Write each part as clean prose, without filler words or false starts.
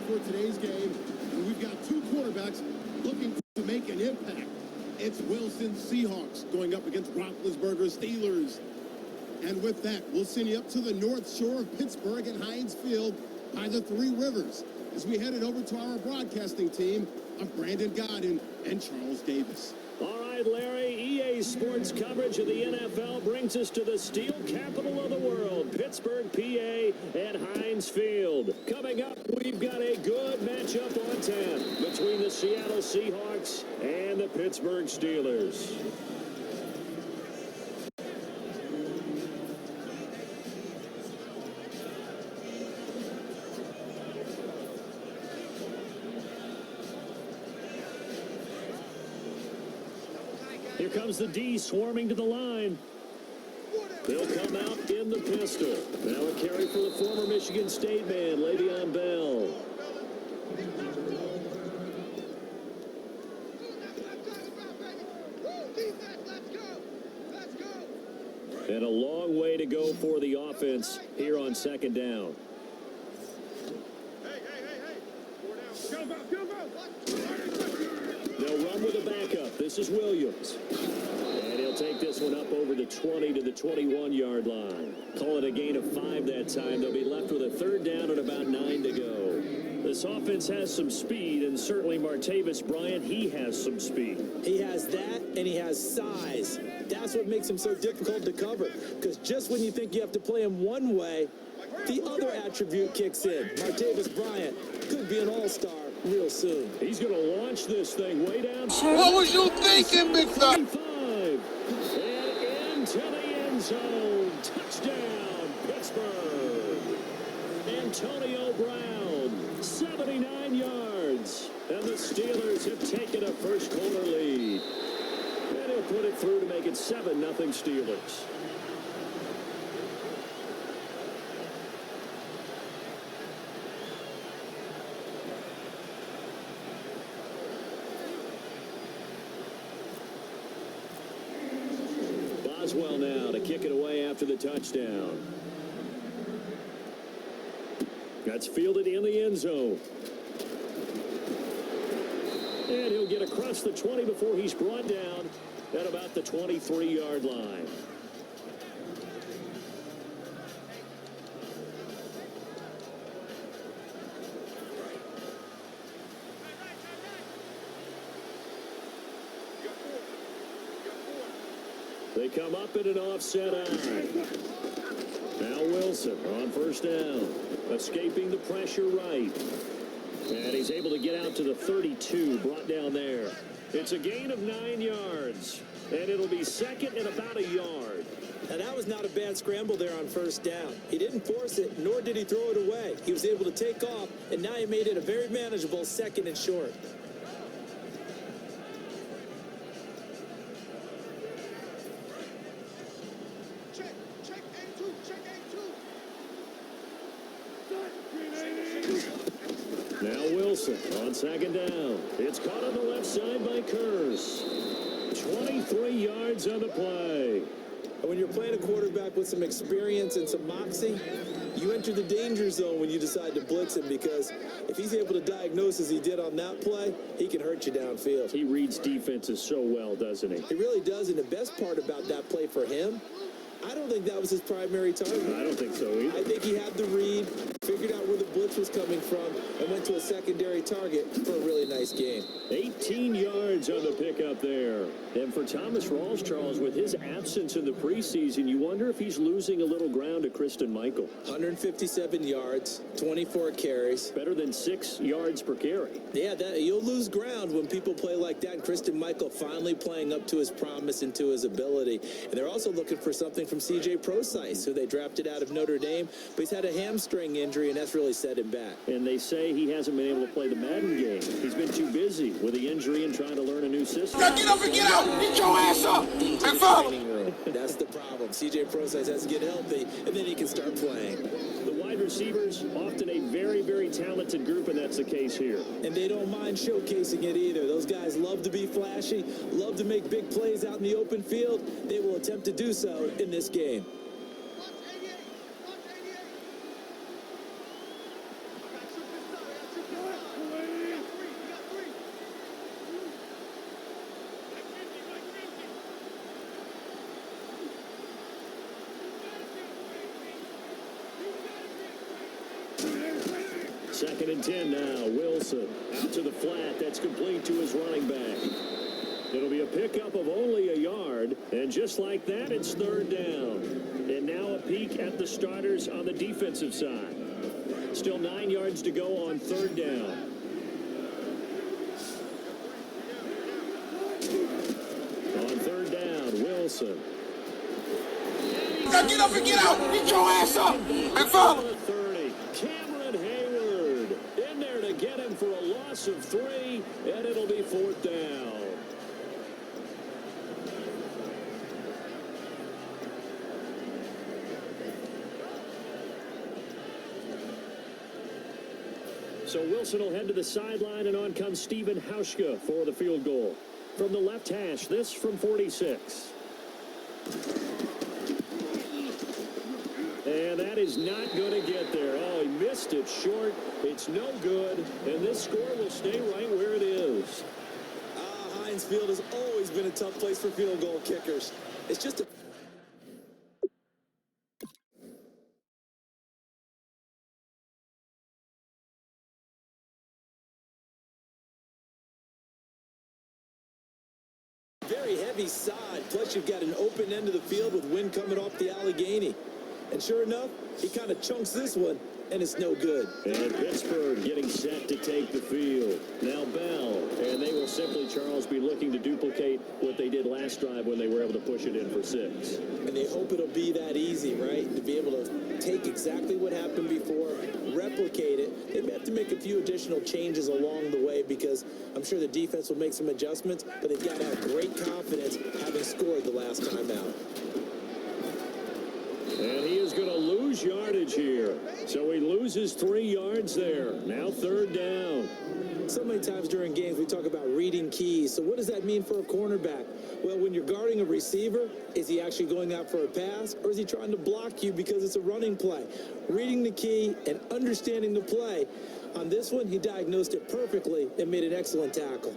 for today's game, and we've got two quarterbacks looking to make an impact. It's Wilson's Seahawks going up against Roethlisberger's Steelers. And with that, we'll send you up to the north shore of Pittsburgh at Heinz Field by the Three Rivers as we headed over to our broadcasting team of Brandon Godden and Charles Davis. All right, Larry, EA Sports coverage of the NFL brings us to the steel capital of the world, Pittsburgh, PA, at Heinz Field. Coming up, we've got a good matchup on 10 between the Seattle Seahawks and the Pittsburgh Steelers. Here comes the D swarming to the line. They'll come out in the pistol. Now a carry for the former Michigan State man, Le'Veon Bell. And a long way to go for the offense here on second down. They'll run with a backup. This is Williams. And he'll take this one up over the 20 to the 21-yard line. Call it a gain of 5 that time. They'll be left with a third down and about 9 to go. This offense has some speed, and certainly Martavis Bryant, he has some speed. He has that, and he has size. That's what makes him so difficult to cover, because just when you think you have to play him one way, the other attribute kicks in. Martavis Bryant could be an all-star real soon. He's going to launch this thing way down. What was you thinking, big fella? 25. And into the end zone. Touchdown, Pittsburgh. Antonio Brown, 79 yards. And the Steelers have taken a first quarter lead. And he'll put it through to make it 7-0 Steelers. Boswell now to kick it away after the touchdown. That's fielded in the end zone. And he'll get across the 20 before he's brought down at about the 23-yard line. They come up in an offset eye. Now Wilson on first down. Escaping the pressure right. And he's able to get out to the 32, brought down there. It's a gain of 9 yards. And it'll be second and about a yard. And that was not a bad scramble there on first down. He didn't force it, nor did he throw it away. He was able to take off, and now he made it a very manageable second and short. Now Wilson on second down. It's caught on the left side by Kurz. 23 yards on the play. And when you're playing a quarterback with some experience and some moxie, you enter the danger zone when you decide to blitz him, because if he's able to diagnose as he did on that play, he can hurt you downfield. He reads defenses so well, doesn't he? He really does, and the best part about that play for him, I don't think that was his primary target. I don't think so either. I think he had the read, figured out where the blitz was coming from, and went to a secondary target for a really nice gain. 18 yards on the pickup there. And for Thomas Rawls, Charles, with his absence in the preseason, you wonder if he's losing a little ground to Kristen Michael. 157 yards, 24 carries. Better than 6 yards per carry. Yeah, you'll lose ground when people play like that. And Kristen Michael finally playing up to his promise and to his ability. And they're also looking for something from C.J. Prosise, who they drafted out of Notre Dame. But he's had a hamstring injury, and that's really set him back. And they say he hasn't been able to play the Madden game. He's been too busy with the injury and trying to learn a new system. Now get up and get out! Get your ass up! And follow! That's the problem. C.J. Prosise has to get healthy, and then he can start playing. The wide receivers, often a very, very talented group, and that's the case here. And they don't mind showcasing it either. Those guys love to be flashy, love to make big plays out in the open field. They will attempt to do so in this game. Second and 10 now. Wilson out to the flat. That's complete to his running back. It'll be a pickup of only a yard. And just like that, it's third down. And now a peek at the starters on the defensive side. Still 9 yards to go on third down. On third down, Wilson. Now get up and get out. Get your ass up. And follow. 30. Cameron Hayward in there to get him for a loss of 3, and it'll be fourth down. So Wilson will head to the sideline, and on comes Stephen Hauschka for the field goal. From the left hash, this from 46. And that is not going to get there. Oh, he missed it short. It's no good, and this score will stay right where it is. Heinz Field has always been a tough place for field goal kickers. It's just a very heavy side, plus you've got an open end of the field with wind coming off the Allegheny. And sure enough, he kind of chunks this one, and it's no good. And Pittsburgh getting set to take the field. Now Bell, and they will simply, Charles, be looking to duplicate what they did last drive when they were able to push it in for 6. And they hope it'll be that easy, right? To be able to take exactly what happened before, replicate it. They may have to make a few additional changes along the way because I'm sure the defense will make some adjustments, but they've got to have great confidence having scored the last time out. And he is going to lose yardage here. So he loses 3 yards there. Now third down. So many times during games we talk about reading keys. So what does that mean for a cornerback? Well, when you're guarding a receiver, is he actually going out for a pass, or is he trying to block you because it's a running play? Reading the key and understanding the play. On this one, he diagnosed it perfectly and made an excellent tackle.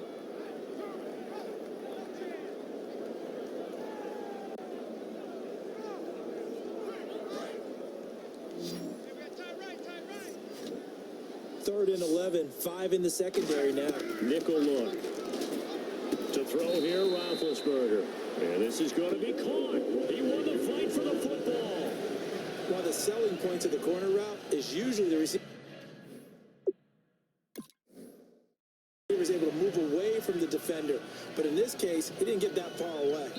Third and 11, 5 in the secondary now. Nickel look. To throw here, Roethlisberger. And this is going to be caught. He won the fight for the football. One of the selling points of the corner route is usually the receiver is able to move away from the defender. But in this case, he didn't get that far away.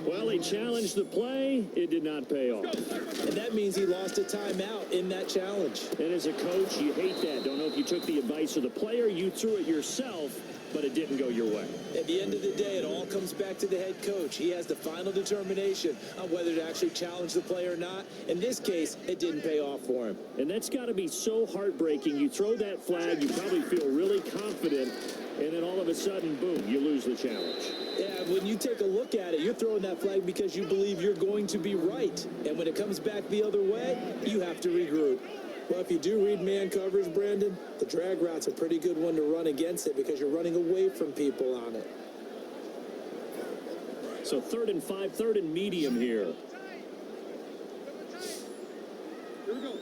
Well, he challenged the play. It did not pay off. And that means he lost a timeout in that challenge. And as a coach, you hate that. Don't know if you took the advice of the player, you threw it yourself, but it didn't go your way. At the end of the day, it all comes back to the head coach. He has the final determination on whether to actually challenge the play or not. In this case, it didn't pay off for him. And that's got to be so heartbreaking. You throw that flag, you probably feel really confident, and then all of a sudden, boom, you lose the challenge. Yeah, when you take a look at it, you're throwing that flag because you believe you're going to be right. And when it comes back the other way, you have to regroup. Well, if you do read man coverage, Brandon, the drag route's a pretty good one to run against it because you're running away from people on it. So 3rd and 5, 3rd and medium here. Here we go.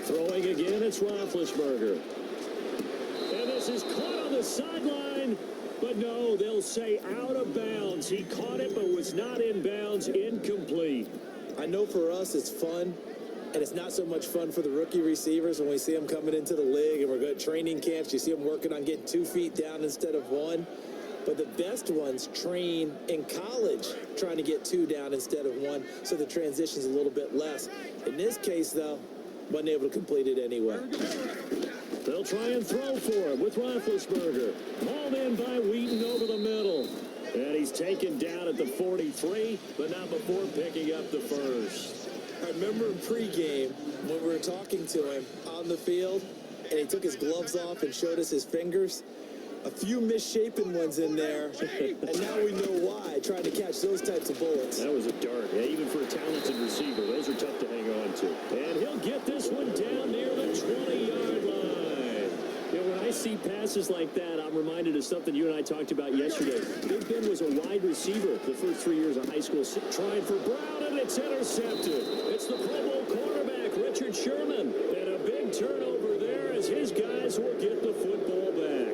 Throwing again, it's Roethlisberger. And this is caught on the sideline. But no, they'll say out of bounds. He caught it, but was not in bounds. Incomplete. I know for us it's fun, and it's not so much fun for the rookie receivers when we see them coming into the league and we're going to training camps. You see them working on getting 2 feet down instead of 1. But the best ones train in college trying to get 2 down instead of 1, so the transition's a little bit less. In this case, though, wasn't able to complete it anyway. They'll try and throw for him with Roethlisberger. Hauled in by Wheaton over the middle. And he's taken down at the 43, but not before picking up the first. I remember in pregame when we were talking to him on the field, and he took his gloves off and showed us his fingers. A few misshapen ones in there, and now we know why, trying to catch those types of bullets. That was a dart. Yeah, even for a talented receiver, those are tough to hang on to. And he'll get this one down near the 20-yard line. You know, when I I see passes like that, I'm reminded of something you and I talked about yesterday. Big Ben was a wide receiver the first 3 years of high school. Trying for Brown, and it's intercepted. It's the Pro Bowl quarterback, Richard Sherman. And a big turnover there as his guys will get the football back.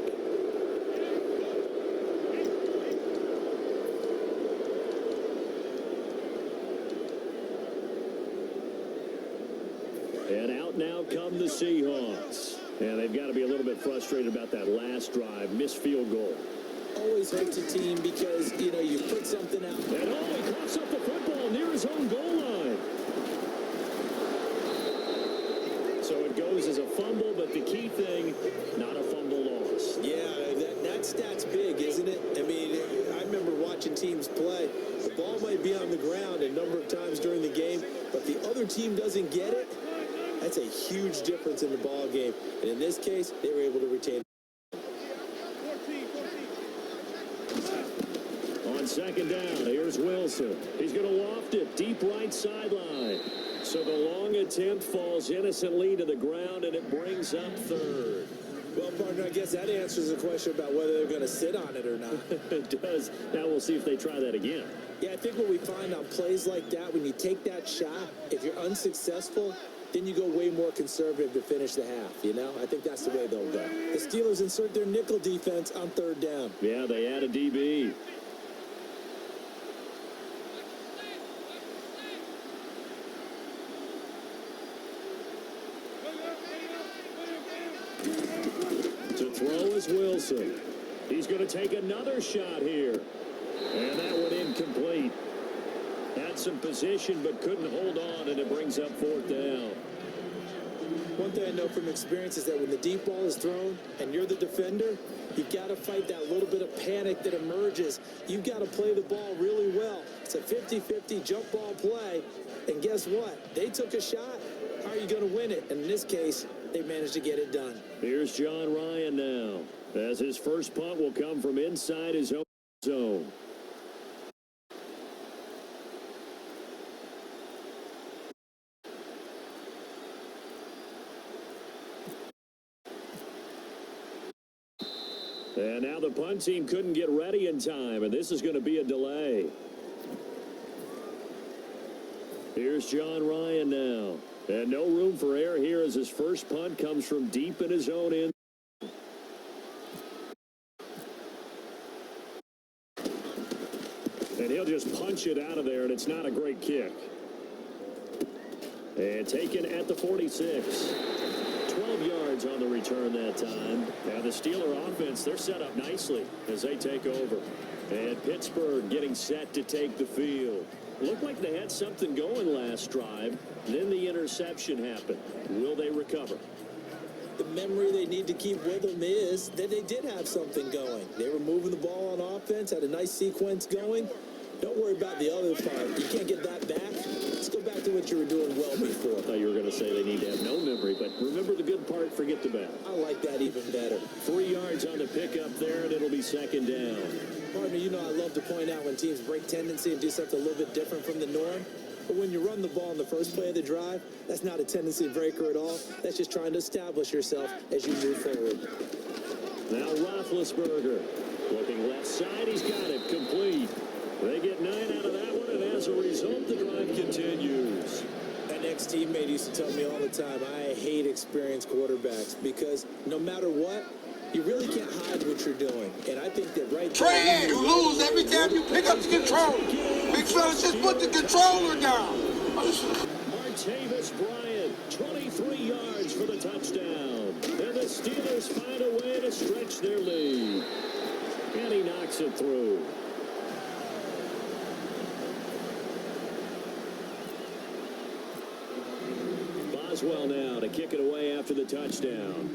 And out now come the Seahawks. And they've got to be a little bit frustrated about that last drive. Missed field goal. Always hurts a team because, you put something out. And he coughs up the football near his own goal line. So it goes as a fumble, but the key thing, not a fumble loss. Yeah, that stat's big, isn't it? I mean, I remember watching teams play. The ball might be on the ground a number of times during the game, but the other team doesn't get it. That's a huge difference in the ball game. And in this case, they were able to retain. On second down, here's Wilson. He's going to loft it deep right sideline. So the long attempt falls innocently to the ground, and it brings up third. Well, partner, I guess that answers the question about whether they're going to sit on it or not. It does. Now we'll see if they try that again. Yeah, I think what we find on plays like that, when you take that shot, if you're unsuccessful, then you go way more conservative to finish the half, I think that's the way they'll go. The Steelers insert their nickel defense on third down. Yeah, they add a DB. To throw is Wilson. He's going to take another shot here. And that one incomplete. Had some position but couldn't hold on, and it brings up fourth down. One thing I know from experience is that when the deep ball is thrown and you're the defender, you've got to fight that little bit of panic that emerges. You've got to play the ball really well. It's a 50-50 jump ball play, and guess what? They took a shot. How are you going to win it? And in this case, they managed to get it done. Here's John Ryan now, as his first punt will come from inside his own zone. And now the punt team couldn't get ready in time, and this is going to be a delay. Here's John Ryan now. And no room for error here as his first punt comes from deep in his own end. And he'll just punch it out of there, and it's not a great kick. And taken at the 46. 12 yards on the return that time. Now the Steeler offense, they're set up nicely as they take over. And Pittsburgh getting set to take the field. Looked like they had something going last drive. Then the interception happened. Will they recover? The memory they need to keep with them is that they did have something going. They were moving the ball on offense, had a nice sequence going. Don't worry about the other part. You can't get that back. Let's go back to what you were doing well before. I thought you were going to say they need to have no memory, but remember the good part, forget the bad. I like that even better. 3 yards on the pickup there, and it'll be second down. Partner, I love to point out when teams break tendency and do something a little bit different from the norm. But when you run the ball in the first play of the drive, that's not a tendency breaker at all. That's just trying to establish yourself as you move forward. Now Roethlisberger looking left side. He's got it complete. They get 9 out of that one, and as a result, the drive continues. An ex-teammate used to tell me all the time, I hate experienced quarterbacks because no matter what, you really can't hide what you're doing. And I think that right Trey, you lose every time you pick up the controller. Big fella, just put the controller down. Martavis Bryant, 23 yards for the touchdown. And the Steelers find a way to stretch their lead. And he knocks it through. Boswell now to kick it away after the touchdown.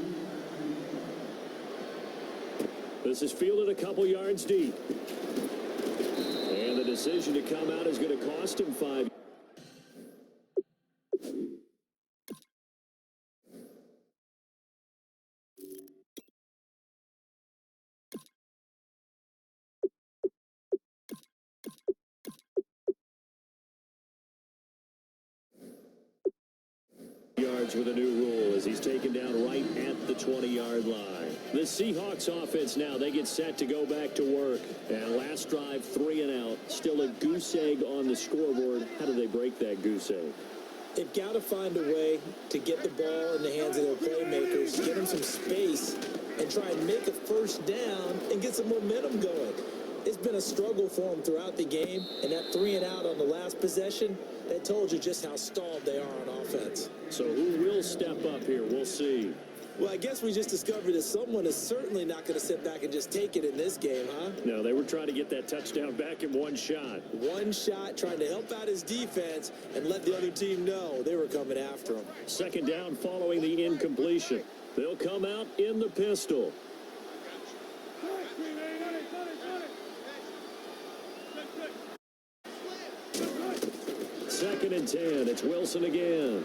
This is fielded a couple yards deep. And the decision to come out is going to cost him 5. yards with a new rule as he's taken down right at the 20-yard line. The Seahawks offense now, they get set to go back to work. And last drive, 3 and out. Still a goose egg on the scoreboard. How do they break that goose egg? They've got to find a way to get the ball in the hands of their playmakers, get them some space, and try and make a first down and get some momentum going. It's been a struggle for them throughout the game, and that 3 and out on the last possession, that told you just how stalled they are on offense. So who will step up here? We'll see. Well, I guess we just discovered that someone is certainly not going to sit back and just take it in this game, huh? No, they were trying to get that touchdown back in one shot. One shot, trying to help out his defense and let the other team know they were coming after him. Second down following the incompletion. They'll come out in the pistol. Second and 10. It's Wilson again.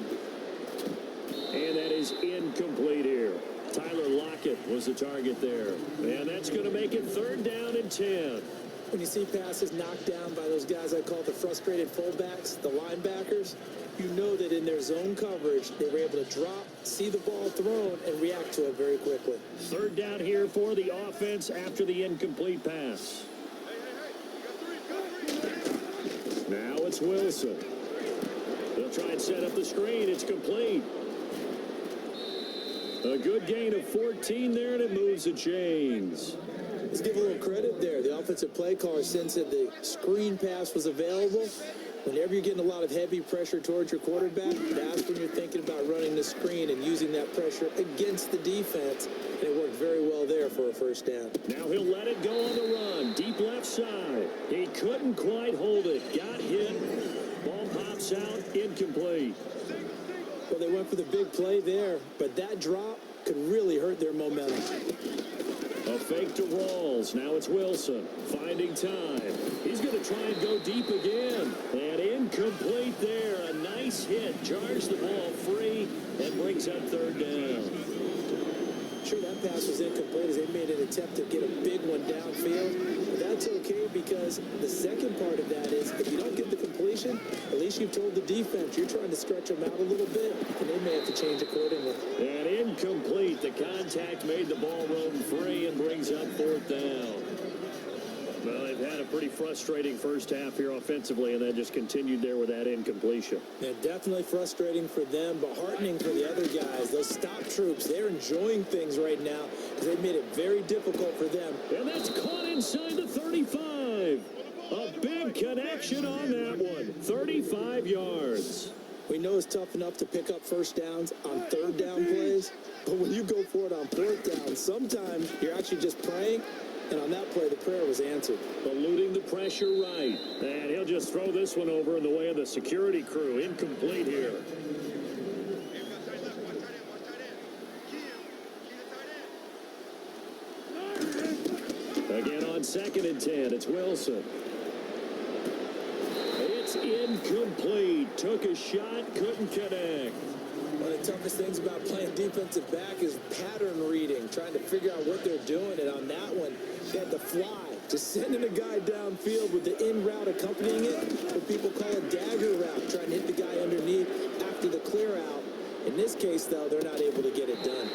And that is incomplete here. Tyler Lockett was the target there. And that's going to make it third down and 10. When you see passes knocked down by those guys I call the frustrated fullbacks, the linebackers, you know that in their zone coverage, they were able to drop, see the ball thrown, and react to it very quickly. Third down here for the offense after the incomplete pass. Now it's Wilson. They'll try and set up the screen. It's complete. A good gain of 14 there, and it moves the chains. Let's give a little credit there. The offensive play caller sensed that the screen pass was available. Whenever you're getting a lot of heavy pressure towards your quarterback, that's when you're thinking about running the screen and using that pressure against the defense. And it worked very well there for a first down. Now he'll let it go on the run. Deep left side. He couldn't quite hold it. Got hit. Ball pops out. Incomplete. Well, they went for the big play there, but that drop could really hurt their momentum. A fake to Rawls. Now it's Wilson finding time. He's going to try and go deep again. And incomplete there. A nice hit. Jars the ball free and brings up third down. Sure, that pass was incomplete as they made an attempt to get a big one downfield. But that's okay because the second part of that is if you don't get the completion, at least you've told the defense you're trying to stretch them out a little bit, and they may have to change accordingly. And incomplete. The contact made the ball roam free and brings up fourth down. Well, they've had a pretty frustrating first half here offensively, and that just continued there with that incompletion. Yeah, definitely frustrating for them, but heartening for the other guys. Those stop troops, they're enjoying things right now because they've made it very difficult for them. And that's caught inside the 35. A big connection on that one. 35 yards. We know it's tough enough to pick up first downs on third down plays, but when you go for it on fourth down, sometimes you're actually just praying. And on that play, the prayer was answered. Eluding the pressure right. And he'll just throw this one over in the way of the security crew. Incomplete here. Again on second and 10. It's Wilson. It's incomplete. Took a shot. Couldn't connect. One of the toughest things about playing defensive back is pattern reading, trying to figure out what they're doing. And on that one, they had to fly, just sending a guy downfield with the in route accompanying it, what people call a dagger route, trying to hit the guy underneath after the clear out. In this case, though, they're not able to get it done.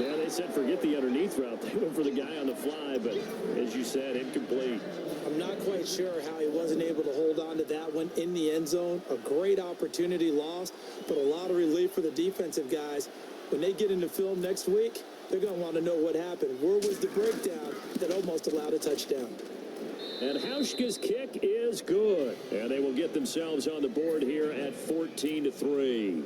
Yeah, they said forget the underneath route. They went for the guy on the fly, but as you said, incomplete. I'm not quite sure how he wasn't able to hold on to that one in the end zone. A great opportunity lost, but a lot of relief for the defensive guys. When they get into film next week, they're going to want to know what happened. Where was the breakdown that almost allowed a touchdown? And Hauschka's kick is good. And they will get themselves on the board here at 14-3.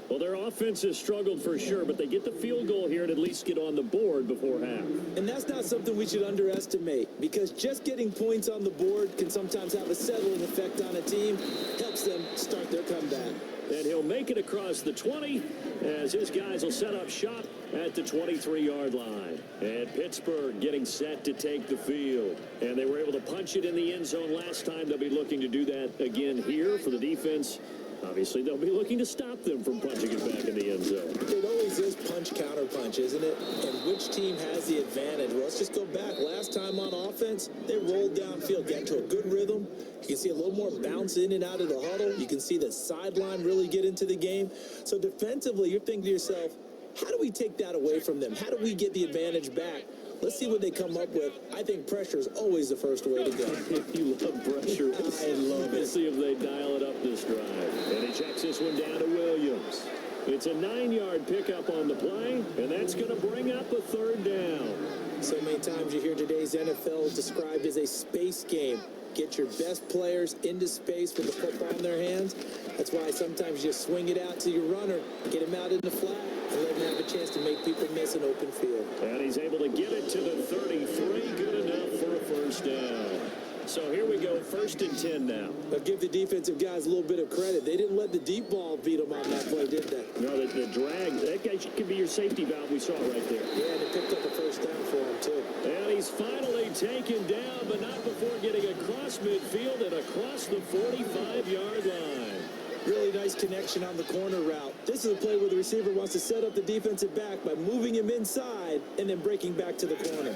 Well, their offense has struggled for sure, but they get the field goal here and at least get on the board before half. And that's not something we should underestimate, because just getting points on the board can sometimes have a settling effect on a team, helps them start their comeback. And he'll make it across the 20 as his guys will set up shop at the 23-yard line. And Pittsburgh getting set to take the field. And they were able to punch it in the end zone last time. They'll be looking to do that again here for the defense. Obviously, they'll be looking to stop them from punching it back in the end zone. It always is punch-counter-punch, isn't it? And which team has the advantage? Well, let's just go back. Last time on offense, they rolled downfield, got into a good rhythm. You can see a little more bounce in and out of the huddle. You can see the sideline really get into the game. So defensively, you're thinking to yourself, how do we take that away from them? How do we get the advantage back? Let's see what they come up with. I think pressure is always the first way to go. You love pressure. I love it. Let's see if they dial it up this drive. And he checks this one down to Williams. It's a 9-yard pickup on the play, and that's going to bring up a third down. So many times you hear today's NFL described as a space game. Get your best players into space with the football in their hands. That's why sometimes you just swing it out to your runner, get him out in the flat, and let him have a chance to make people miss an open field. And he's able to get it to the 33. Good enough for a first down. So here we go, 1st and 10 now. I'll give the defensive guys a little bit of credit. They didn't let the deep ball beat them on that play, did they? No, the drag, that guy could be your safety valve we saw right there. Yeah, they picked up a first down for him, too. And he's finally taken down, but not before getting across midfield and across the 45-yard line. Really nice connection on the corner route. This is a play where the receiver wants to set up the defensive back by moving him inside and then breaking back to the corner.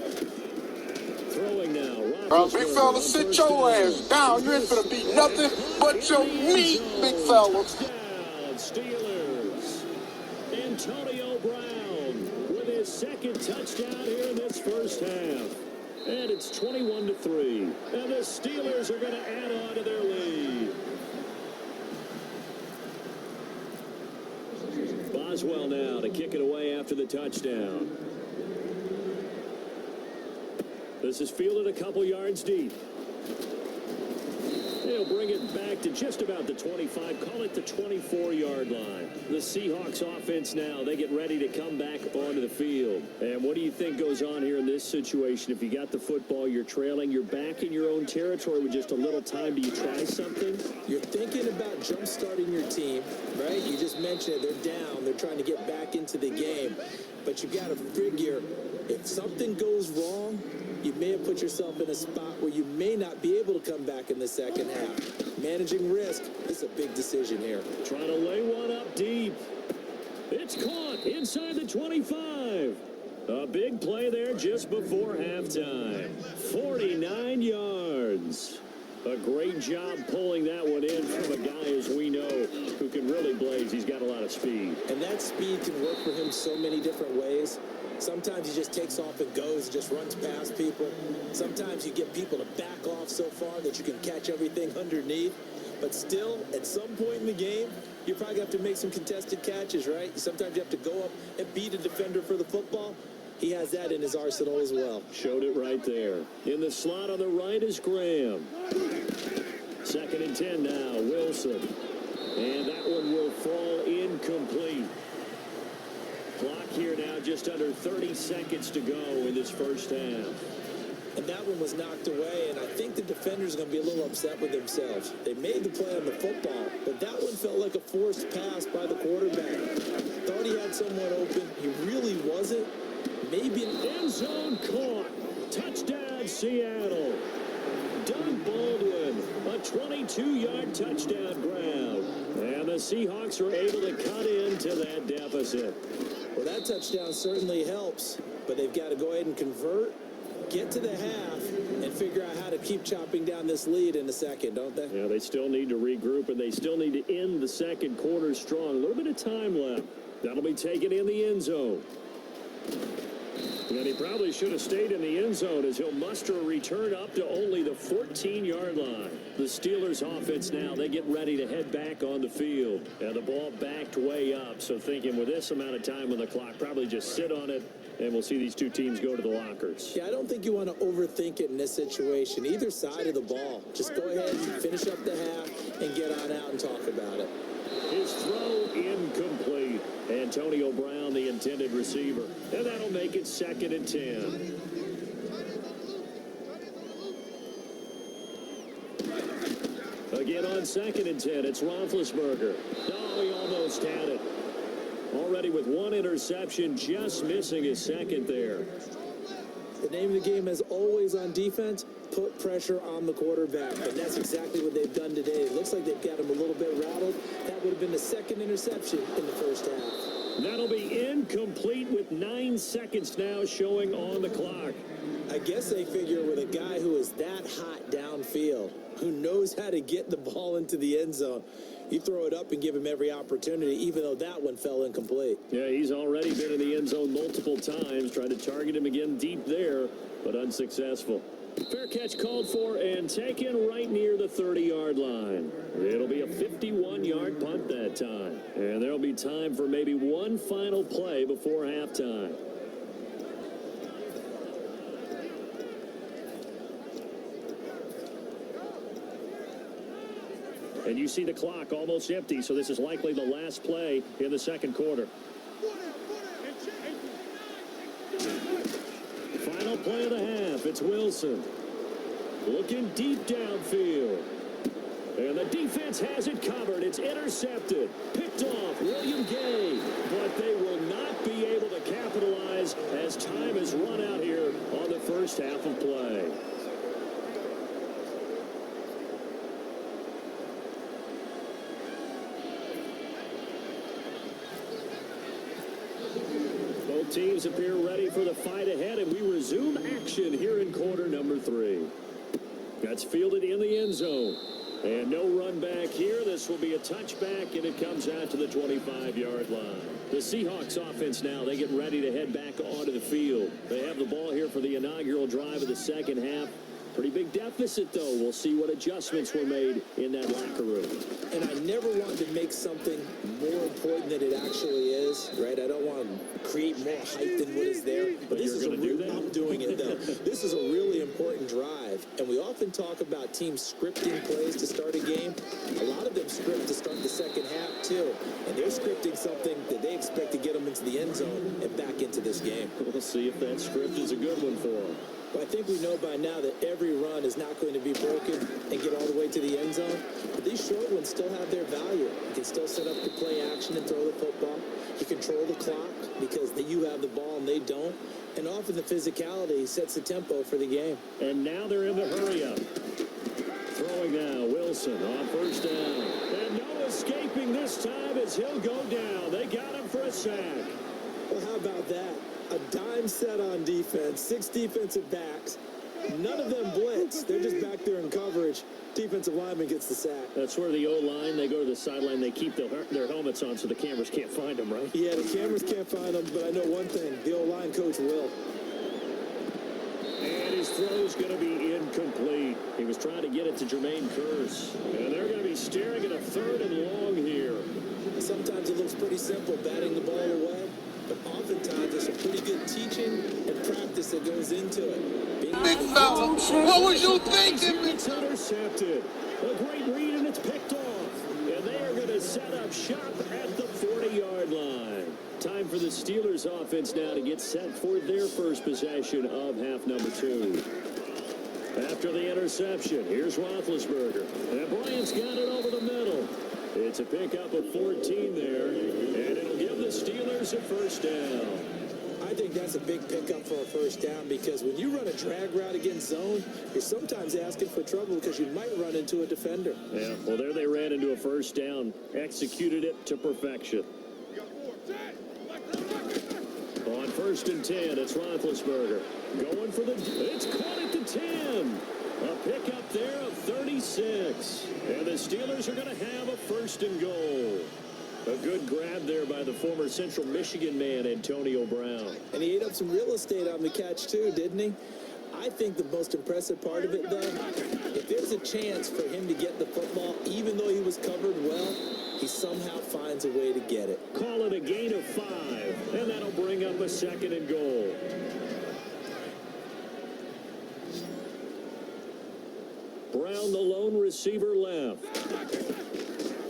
Throwing now. Big fella, sit your ass down. You ain't finna be nothing but your meat, big fella. Down, Steelers. Antonio Brown with his second touchdown here in this first half. And it's 21-3. And the Steelers are going to add on to their lead. Boswell now to kick it away after the touchdown. This is fielded a couple yards deep. They'll bring it back to just about the 25, call it the 24-yard line. The Seahawks offense now, they get ready to come back onto the field. And what do you think goes on here in this situation? If you got the football, you're trailing, you're back in your own territory with just a little time. Do you try something? You're thinking about jump-starting your team, right? You just mentioned it. They're down. They're trying to get back into the game. But you got to figure, if something goes wrong, you may have put yourself in a spot where you may not be able to come back in the second half. Managing risk is a big decision here. Trying to lay one up deep. It's caught inside the 25. A big play there just before halftime. 49 yards. A great job pulling that one in from a guy, as we know, who can really blaze. He's got a lot of speed. And that speed can work for him so many different ways. Sometimes he just takes off and goes and just runs past people. Sometimes you get people to back off so far that you can catch everything underneath. But still, at some point in the game, you probably have to make some contested catches, right? Sometimes you have to go up and beat a defender for the football. He has that in his arsenal as well. Showed it right there. In the slot on the right is Graham. 2nd and 10 now, Wilson. And that one will fall incomplete. Clock here now, just under 30 seconds to go in this first half. And that one was knocked away, and I think the defender's going to be a little upset with themselves. They made the play on the football, but that one felt like a forced pass by the quarterback. Thought he had someone open. He really wasn't. Maybe an end zone caught. Touchdown, Seattle. Doug Baldwin, a 22-yard touchdown grab. And the Seahawks are able to cut into that deficit. Well, that touchdown certainly helps, but they've got to go ahead and convert, get to the half, and figure out how to keep chopping down this lead in the second, don't they? Yeah, they still need to regroup, and they still need to end the second quarter strong. A little bit of time left. That'll be taken in the end zone. And he probably should have stayed in the end zone as he'll muster a return up to only the 14-yard line. The Steelers offense now, they get ready to head back on the field. And the ball backed way up, so thinking with this amount of time on the clock, probably just sit on it, and we'll see these two teams go to the lockers. Yeah, I don't think you want to overthink it in this situation. Either side of the ball. Just go ahead and finish up the half and get on out and talk about it. His throw incomplete. Antonio Brown, the intended receiver. And that'll make it 2nd and 10. Again on 2nd and 10, it's Roethlisberger. Oh, he almost had it. Already with one interception, just missing his second there. The name of the game, as always on defense, put pressure on the quarterback. And that's exactly what they've done today. It looks like they've got him a little bit rattled. That would have been the second interception in the first half. That'll be incomplete with 9 seconds now showing on the clock. I guess they figure with a guy who is that hot downfield, who knows how to get the ball into the end zone, you throw it up and give him every opportunity, even though that one fell incomplete. Yeah, he's already been in the end zone multiple times, tried to target him again deep there, but unsuccessful. Fair catch called for and taken right near the 30-yard line. It'll be a 51-yard punt that time. And there'll be time for maybe one final play before halftime. And you see the clock almost empty, so this is likely the last play in the second quarter. Final play of the half. It's Wilson. Looking deep downfield. And the defense has it covered. It's intercepted. Picked off William Gay. But they will not be able to capitalize as time has run out here on the first half of play. Both teams appear ready for the fight ahead, and we resume action here in quarter number 3. That's fielded in the end zone. And no run back here. This will be a touchback, and it comes out to the 25-yard line. The Seahawks offense now, they get ready to head back onto the field. They have the ball here for the inaugural drive of the second half. Pretty big deficit, though. We'll see what adjustments were made in that locker room. And I never wanted to make something more important than it actually is, right? I don't want to create more hype than what is there. But this is a real, I'm doing it, though. This is a really important drive. And we often talk about teams scripting plays to start a game. A lot of them script to start the second half, too. And they're scripting something that they expect to get them into the end zone and back into this game. We'll see if that script is a good one for them. Well, I think we know by now that every run is not going to be broken and get all the way to the end zone. But these short ones still have their value. You can still set up the play action and throw the football. You control the clock because you have the ball and they don't. And often the physicality sets the tempo for the game. And now they're in the hurry-up. Throwing now, Wilson on first down. And no escaping this time as he'll go down. They got him for a sack. Well, how about that? A dime set on defense, 6 defensive backs. None of them blitz. They're just back there in coverage. Defensive lineman gets the sack. That's where the O-line, they go to the sideline, they keep their helmets on so the cameras can't find them, right? Yeah, the cameras can't find them, but I know one thing. The O-line coach will. And his throw's going to be incomplete. He was trying to get it to Jermaine Kearse. And they're going to be staring at a 3rd and long here. Sometimes it looks pretty simple, batting the ball away. But oftentimes there's some pretty good teaching and practice that goes into it. Big fella, what was you thinking? It's intercepted. A great read, and it's picked off. And they are going to set up shop at the 40-yard line. Time for the Steelers offense now to get set for their first possession of half number 2. After the interception, here's Roethlisberger. And Bryant's got it over the middle. It's a pickup of 14 there, and it'll give the Steelers a first down. I think that's a big pickup for a first down because when you run a drag route against zone, you're sometimes asking for trouble because you might run into a defender. Yeah, well, there they ran into a first down, executed it to perfection. On 1st and 10, it's Roethlisberger. Going for it's caught at the 10. A pickup there of 36. And the Steelers are going to have a 1st and goal. A good grab there by the former Central Michigan man, Antonio Brown. And he ate up some real estate on the catch, too, didn't he? I think the most impressive part of it, though, if there's a chance for him to get the football, even though he was covered well, he somehow finds a way to get it. Call it a gain of 5, and that'll bring up a 2nd and goal. Brown, the lone receiver, left.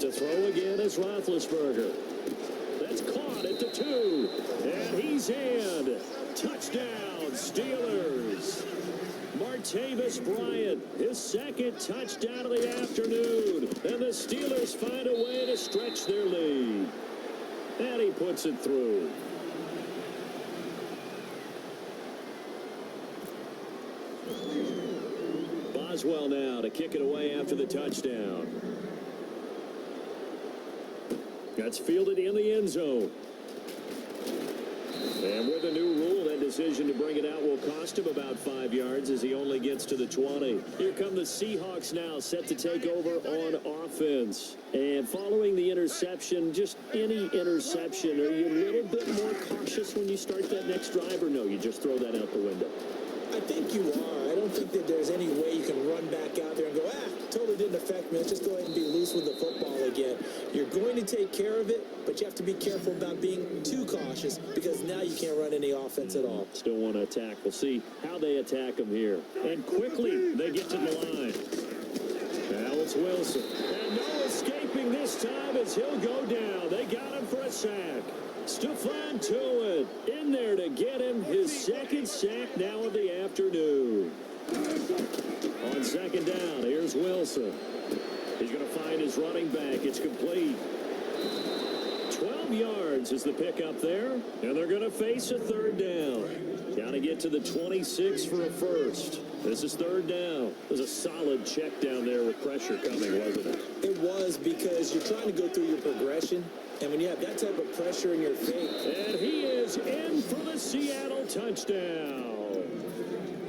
To throw again is Roethlisberger. That's caught at the 2. And he's in. Touchdown, Steelers. Martavis Bryant, his 2nd touchdown of the afternoon. And the Steelers find a way to stretch their lead. And he puts it through. Boswell now to kick it away after the touchdown. That's fielded in the end zone. And with a new rule, that decision to bring it out will cost him about 5 yards as he only gets to the 20. Here come the Seahawks now, set to take over on offense. And following the interception, just any interception, are you a little bit more cautious when you start that next drive, or no, you just throw that out the window? I think you are. I don't think that there's any way you can run back out there and go, totally didn't affect me. Let's just go ahead and be loose with the football again. You're going to take care of it, but you have to be careful about being too cautious because now you can't run any offense at all. Still want to attack. We'll see how they attack him here. And quickly, they get to the line. Now it's Wilson. And no escaping this time as he'll go down. They got him for a sack. Stephon Tuitt in there to get him his second sack now of the afternoon. On second down, here's Wilson. He's going to find his running back. It's complete. 12 yards is the pickup there, and they're going to face a third down. Got to get to the 26 for a first. This is third down. It was a solid check down there with pressure coming, wasn't it? It was, because you're trying to go through your progression, and when you have that type of pressure in your face. And he is in for the Seattle touchdown.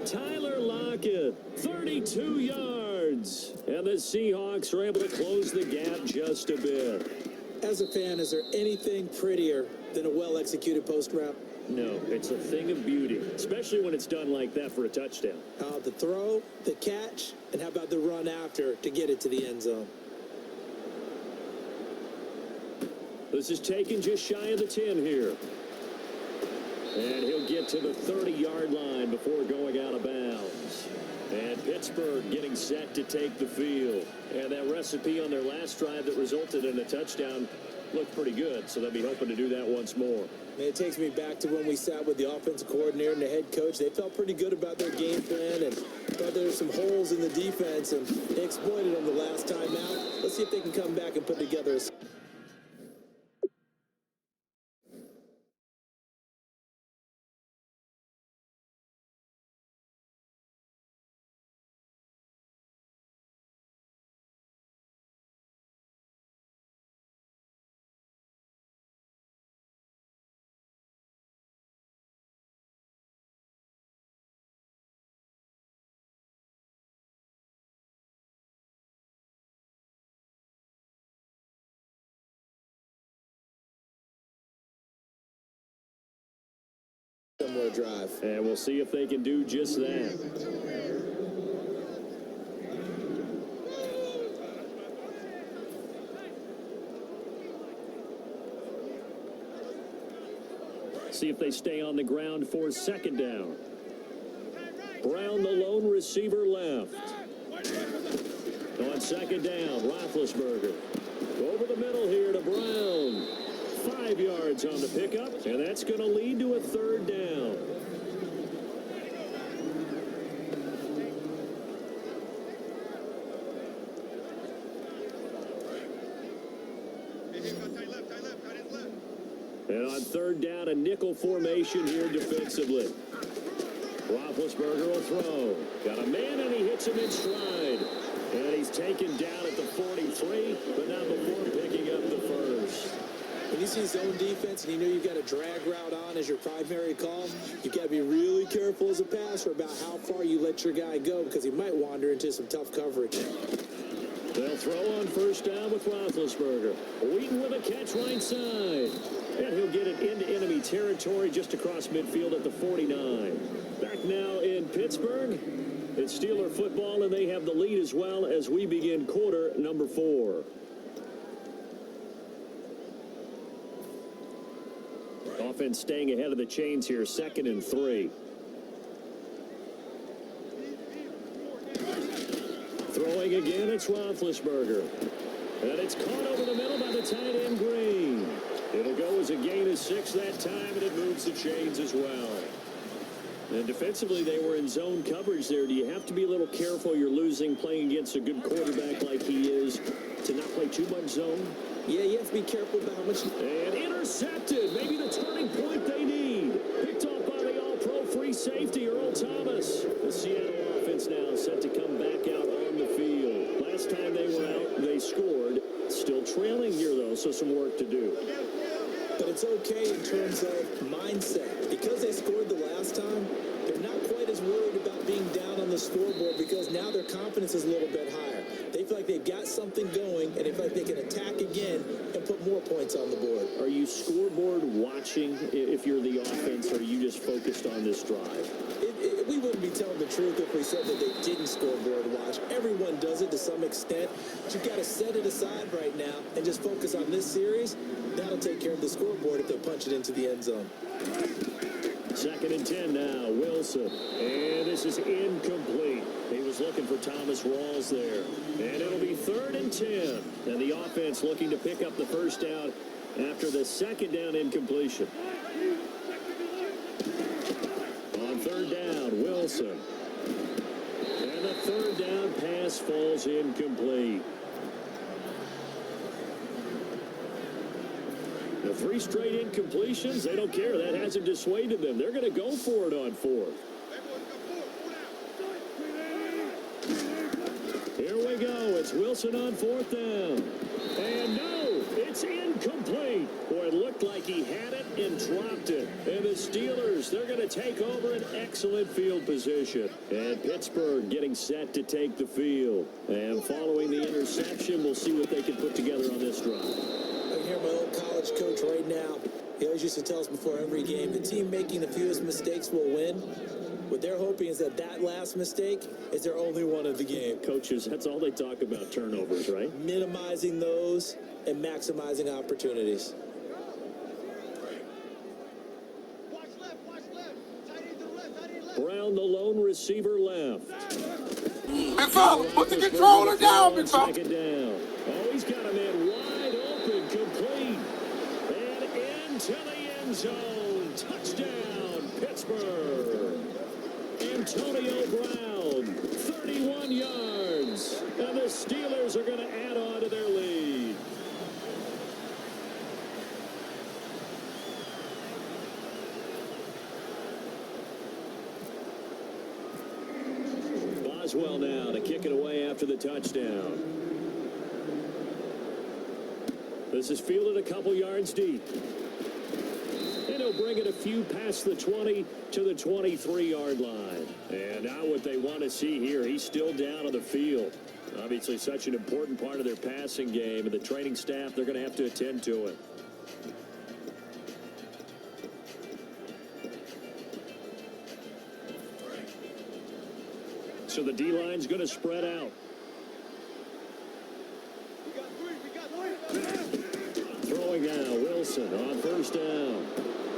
Tyler Lockett, 32 yards. And the Seahawks are able to close the gap just a bit. As a fan, is there anything prettier than a well-executed post route? No, it's a thing of beauty, especially when it's done like that for a touchdown. The throw, the catch, and how about the run after to get it to the end zone? This is taken just shy of the 10 here. And he'll get to the 30-yard line before going out of bounds. And Pittsburgh getting set to take the field. And that recipe on their last drive that resulted in a touchdown looked pretty good, so they'll be hoping to do that once more. It takes me back to when we sat with the offensive coordinator and the head coach. They felt pretty good about their game plan and thought there were some holes in the defense, and they exploited them the last time out. Let's see if they can come back and put together a... similar drive. And we'll see if they can do just that. See if they stay on the ground for second down. Brown, the lone receiver, left. On second down, Roethlisberger. Over the middle here to Brown. 5 yards on the pickup, and that's going to lead to a third down. And on third down, a nickel formation here defensively. Roethlisberger will throw. Got a man, and he hits him in stride. And he's taken down at the 43, but not before picking up the first. When you see zone defense and you know you've got a drag route on as your primary call, you've got to be really careful as a passer about how far you let your guy go because he might wander into some tough coverage. They'll throw on first down with Roethlisberger. Wheaton with a catch right side. And he'll get it into enemy territory just across midfield at the 49. Back now in Pittsburgh. It's Steeler football, and they have the lead as well as we begin quarter number 4. Offense staying ahead of the chains here, 2nd and 3. Throwing again, it's Roethlisberger. And it's caught over the middle by the tight end Green. It'll go as a gain of 6 that time, and it moves the chains as well. And defensively, they were in zone coverage there. Do you have to be a little careful? You're losing playing against a good quarterback like he is to not play too much zone? Yeah, you have to be careful about how much... And intercepted. Maybe the turning point they need. Picked off by the all-pro free safety, Earl Thomas. The Seattle offense now set to come back out on the field. Last time they were out, they scored. Still trailing here, though, so some work to do. But it's okay in terms of mindset. Because they scored the last time, they're not quite as worried about being down on the scoreboard because now their confidence is a little bit higher. They feel like they've got something going, and they feel like they can attack again and put more points on the board. Are you scoreboard watching if you're the offense, or are you just focused on this drive? We wouldn't be telling the truth if we said that they didn't scoreboard watch. Everyone does it to some extent. But you've got to set it aside right now and just focus on this series. That'll take care of the scoreboard if they punch it into the end zone. 2nd and 10 now, Wilson. And this is incomplete. He was looking for Thomas Rawls there. And it'll be 3rd and 10. And the offense looking to pick up the first down after the 2nd down incompletion. On 3rd down, Wilson. And the 3rd down pass falls incomplete. The 3 straight incompletions, they don't care. That hasn't dissuaded them. They're going to go for it on 4th. Here we go. It's Wilson on 4th down. And no, it's incomplete. Boy, it looked like he had it and dropped it. And the Steelers, they're going to take over an excellent field position. And Pittsburgh getting set to take the field. And following the interception, we'll see what they can put together on this drive. I can hear my old college coach right now. He always used to tell us before every game, the team making the fewest mistakes will win. What they're hoping is that last mistake is their only one of the game. Coaches, that's all they talk about, turnovers, right? Minimizing those and maximizing opportunities. Brown, the lone receiver, left. Big fella, put the controller down, big fella. 2nd down. Oh, he's got a man wide open, complete. And into the end zone. Touchdown, Pittsburgh. Antonio Brown, 31 yards. And the Steelers are going to add on to their lead. Boswell now to kick it away after the touchdown. This is fielded a couple yards deep. And he'll bring it a few past the 20 to the 23-yard line. And now what they want to see here, he's still down on the field. Obviously such an important part of their passing game, and the training staff, they're going to have to attend to it. So the D-line's going to spread out. Throwing now, Wilson on 1st down.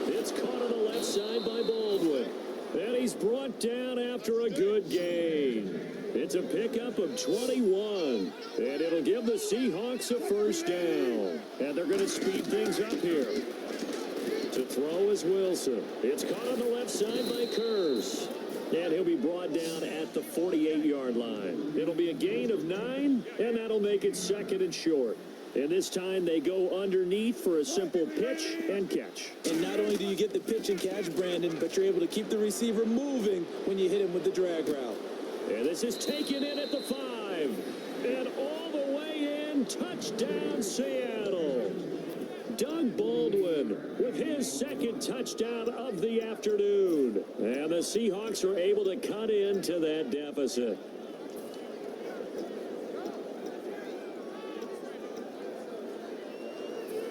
It's caught on the left side by Baldwin. And he's brought down after a good gain. It's a pickup of 21. And it'll give the Seahawks a 1st down. And they're going to speed things up here. To throw is Wilson. It's caught on the left side by Kurz. And he'll be brought down at the 48-yard line. It'll be a gain of 9, and that'll make it 2nd and short. And this time they go underneath for a simple pitch and catch. And not only do you get the pitch and catch, Brandon, but you're able to keep the receiver moving when you hit him with the drag route. And this is taken in at the 5. And all the way in, touchdown Seattle. Doug Baldwin with his 2nd touchdown of the afternoon. And the Seahawks are able to cut into that deficit.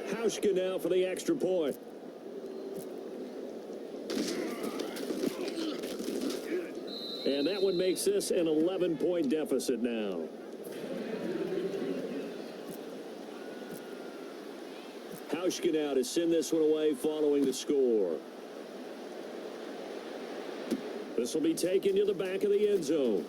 Hauschka now for the extra point. And that one makes this an 11-point deficit now. Hauschka now to send this one away following the score. This will be taken to the back of the end zone.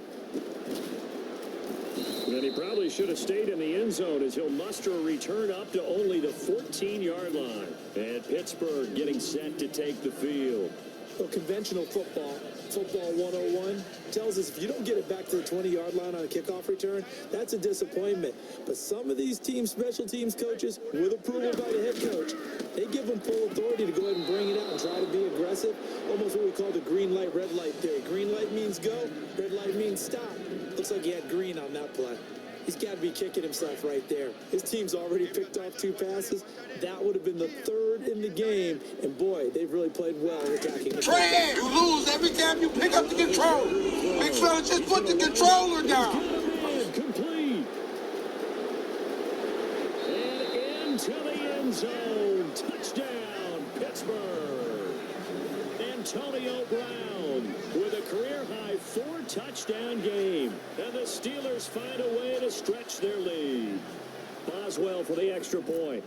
And he probably should have stayed in the end zone as he'll muster a return up to only the 14-yard line. And Pittsburgh getting set to take the field. Well, conventional football 101, tells us if you don't get it back to the 20-yard line on a kickoff return, that's a disappointment. But some of these special teams coaches, with approval by the head coach, they give them full authority to go ahead and bring it out and try to be aggressive. Almost what we call the green light, red light theory. Green light means go, red light means stop. Looks like he had green on that play. He's got to be kicking himself right there. His team's already picked off 2 passes. That would have been the 3rd in the game. And boy, they've really played well attacking the Trey, you lose every time you pick up the control. Big fella, just put the controller down. And complete. And into the end zone. Touchdown, Pittsburgh. Antonio Brown with a career-high 4-touchdown game. And the Steelers find a way to stretch their lead. Boswell for the extra point.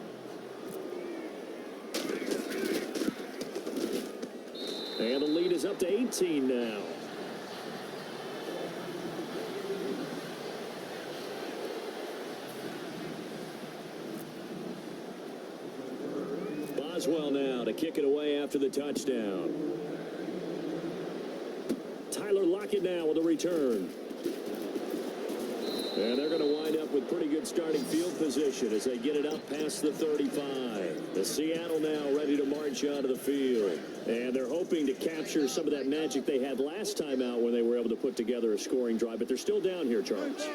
And the lead is up to 18 now. Boswell now to kick it away after the touchdown. Tyler Lockett now with a return. And they're going to wind up with pretty good starting field position as they get it up past the 35. The Seattle now ready to march onto the field. And they're hoping to capture some of that magic they had last time out when they were able to put together a scoring drive. But they're still down here, Charles.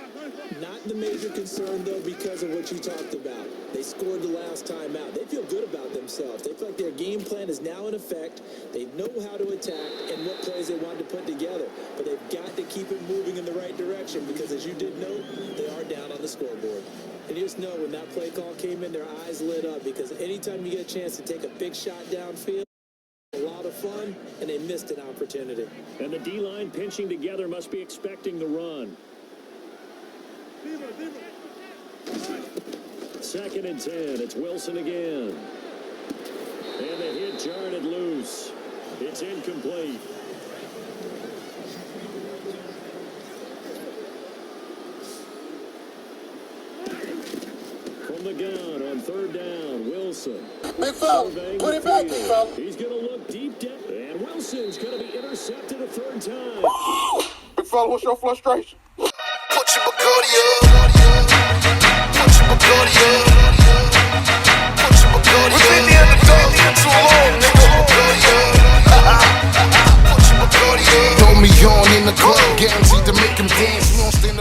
Not the major concern, though, because of what you talked about. They scored the last time out. They feel good about themselves. They feel like their game plan is now in effect. They know how to attack and what plays they want to put together. But they've got to keep it moving in the right direction because, as you did note, they are down on the scoreboard. And you just know when that play call came in, their eyes lit up because anytime you get a chance to take a big shot downfield, a lot of fun, and they missed an opportunity. And the D-line pinching together must be expecting the run. 2nd and 10. It's Wilson again. And the hit jarred it loose. It's incomplete. From the gun on 3rd down, Wilson. Big fella, put it back, big fella. He's going to look deep down. And Wilson's going to be intercepted a 3rd time. Big fella, what's your frustration? Put your Bacardi up. Put your Bacardi up. Put your Bacardi up. We've been the underdog for too long, nigga. Put your Bacardi up. Throw me on in the club, guaranteed to make him dance. We don't stand